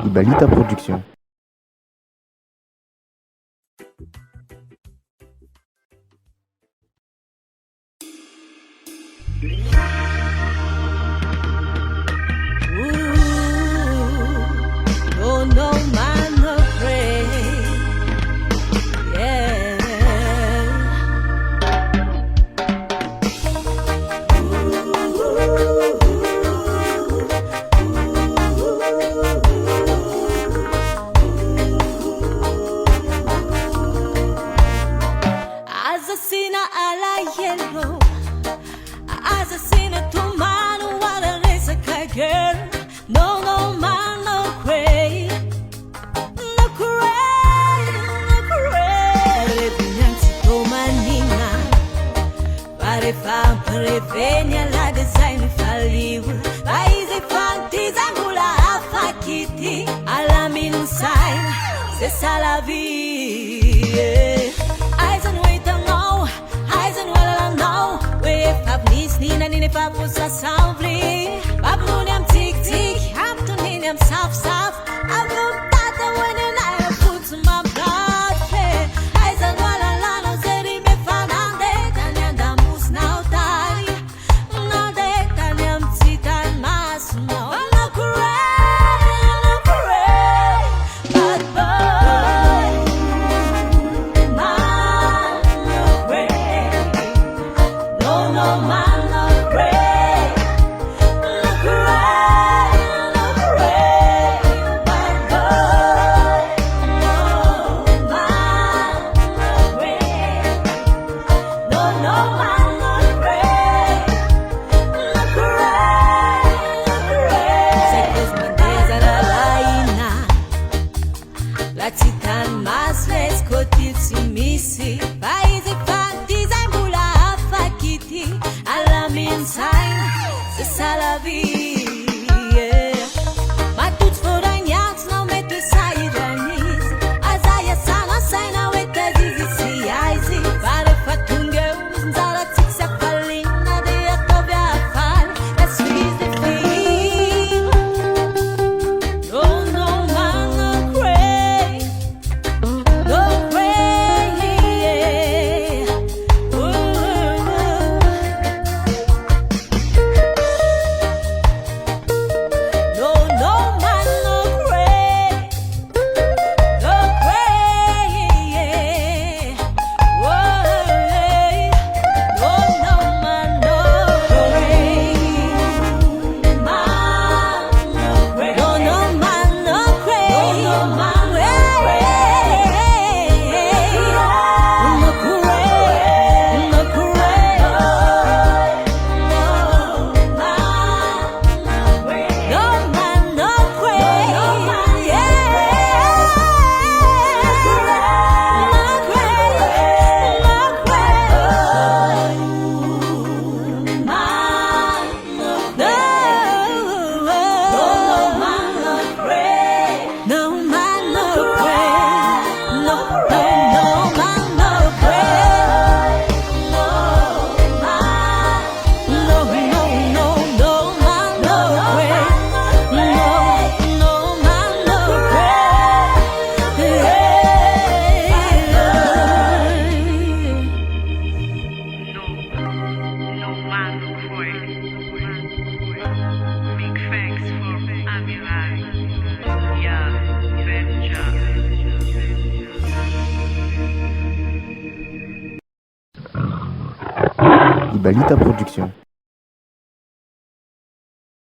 Ibalita Production. Oh no man no pray, yeah. Assassina alla yellow, assassina to man what a race a girl. No no man no cray, no cray, no cray. Bianchi to manina, pare fa prevenia la design faliu. Paese fanti zangula afakiti, alla min sign, c'est ça la vie. Eyes and wait and know, eyes and well and know. We have listening and in a fabulous assembly. Babylonian tick tick, Hamptonian soft soft. I'm not that when I put my blood. Eyes and well and know, said he me found and the moose now die. Now they can sit and mass now. No cray, bad boy. No man no pray, no cry, no pray, bad boy. No man no pray, no man no pray, no cry, no pray. Sei cosma desaralaina, latitan mas les cotilsi misi, paese fanti zambula afakiti, alla min sign, c'est ça la vie, yeah. Ma tuts foragnats non mette sai ranis, azaia sana sai na weta zizi si aisi, pare fatunge uzara tixia palina de atovia fal, la suisse de fille. No no man no cray, no cray, yeah. No no man no cray, no cray, yeah. No no man no cray, man no cray, no no man no cray, no man no cray, no cray, no man no cray, yeah. No cray, no cray, man no man no cray, no man no cray, no man no cray, no man, no man no cray, no man no cray. No man no cray. Big thanks for Amiral. Yeah, Benja. Ibalita Production.